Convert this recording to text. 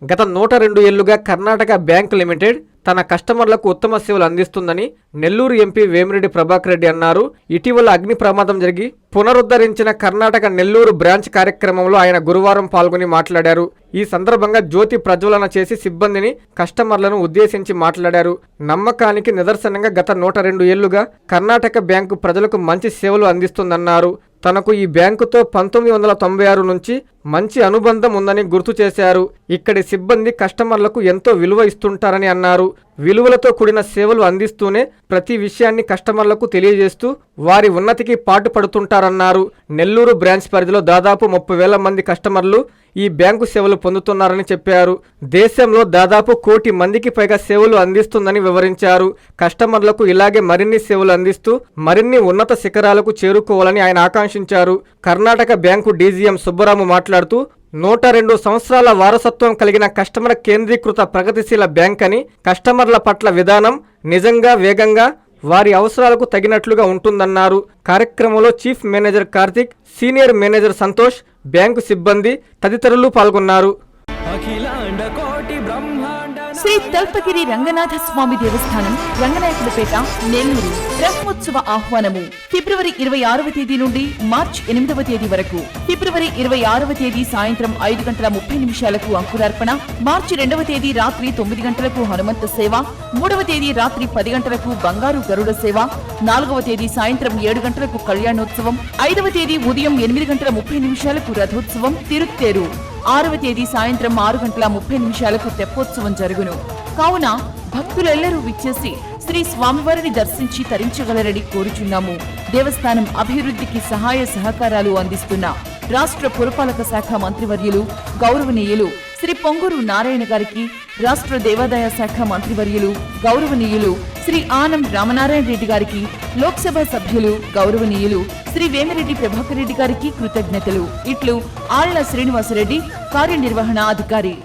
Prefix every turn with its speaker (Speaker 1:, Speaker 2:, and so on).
Speaker 1: గత 102 ఏళ్లుగా Karnataka bank limited తన కస్టమర్లకు ఉత్తమ సేవలు అందిస్తుందని నెల్లూరు ఎంపీ వేమిరెడ్డి ప్రభాకర్ రెడ్డి అన్నారు. ఇటీవల అగ్ని ప్రమాదం జరిగి పునరుద్ధరించిన కర్ణాటక నెల్లూరు బ్రాంచ్ కార్యక్రమంలో ఆయన గురువారం పాల్గొని మాట్లాడారు. ఈ సందర్భంగా జ్యోతి ప్రజ్వలన చేసి సిబ్బందిని, కస్టమర్లను ఉద్దేశించి మాట్లాడారు. నమ్మకానికి నిదర్శనంగా గత 102 ఏళ్లుగా కర్ణాటక బ్యాంకు ప్రజలకు మంచి సేవలు అందిస్తుందన్నారు. తనకు ఈ బ్యాంకుతో 1996 నుంచి మంచి అనుబంధం ఉందని గుర్తు చేశారు. ఇక్కడి సిబ్బంది కస్టమర్లకు ఎంతో విలువ ఇస్తుంటారని అన్నారు. విలువలతో కూడిన సేవలు అందిస్తూనే ప్రతి విషయాన్ని కస్టమర్లకు తెలియజేస్తూ వారి ఉన్నతికి పాటుపడుతుంటారన్నారు. నెల్లూరు బ్రాంచ్ పరిధిలో దాదాపు 30,000 మంది కస్టమర్లు ఈ బ్యాంకు సేవలు పొందుతున్నారని చెప్పారు. దేశంలో దాదాపు 1 కోటి మందికి పైగా సేవలు అందిస్తుందని వివరించారు. కస్టమర్లకు ఇలాగే మరిన్ని సేవలు అందిస్తూ మరిన్ని ఉన్నత శిఖరాలకు చేరుకోవాలని ఆయన ఆకాంక్షించారు. కర్ణాటక బ్యాంకు డీజీఎం సుబ్బరాము మాట్లాడుతూ 102 సంవత్సరాల వారసత్వం కలిగిన కస్టమర్ కేంద్రీకృత ప్రగతిశీల బ్యాంక్ అని, కస్టమర్ల పట్ల విధానం నిజంగా వేగంగా వారి అవసరాలకు తగినట్లుగా ఉంటుందన్నారు. కార్యక్రమంలో chief manager Karthik, senior manager Santosh, bank సిబ్బంది తదితరులు పాల్గొన్నారు.
Speaker 2: శ్రీ తల్పగిరి రంగనాథ స్వామి దేవస్థానం, రంగనాయకులపేట, నెల్లూరు. బ్రహ్మోత్సవ ఆహ్వానము ఫిబ్రవరి 26వ తేదీ నుండి మార్చి 8వ తేదీ వరకు. ఫిబ్రవరి 26వ తేదీ సాయంత్రం 5:30 అంకురార్పణ, మార్చి 2వ తేదీ రాత్రి 9 గంటలకు హనుమంత సేవ, 3వ తేదీ రాత్రి 10 గంటలకు బంగారు గరుడ సేవ, 4వ తేదీ సాయంత్రం 7 గంటలకు కళ్యాణోత్సవం, 5వ తేదీ ఉదయం 8:30 రథోత్సవం, తిరుత్తేరు, 6వ తేదీ సాయంత్రం 6:30 తెప్పోత్సవం జరుగును. కావున భక్తులెల్లరూ విచ్చేసి శ్రీ స్వామివారిని దర్శించి తరించగలరని కోరుచున్నాము. దేవస్థానం అభివృద్ధికి సహాయ సహకారాలు అందిస్తున్న రాష్ట్ర పురపాలక శాఖ మంత్రివర్యులు గౌరవనీయులు శ్రీ పొంగూరు నారాయణ గారికి, రాష్ట్ర దేవాదాయ శాఖ మంత్రివర్యులు గౌరవనీయులు శ్రీ ఆనం రామనారాయణ రెడ్డి గారికి, లోక్సభ సభ్యులు గౌరవనీయులు శ్రీ వేమిరెడ్డి ప్రభాకర్ రెడ్డి గారికి కృతజ్ఞతలు. ఇట్లు ఆళ్ల శ్రీనివాసరెడ్డి, కార్యనిర్వహణ అధికారి.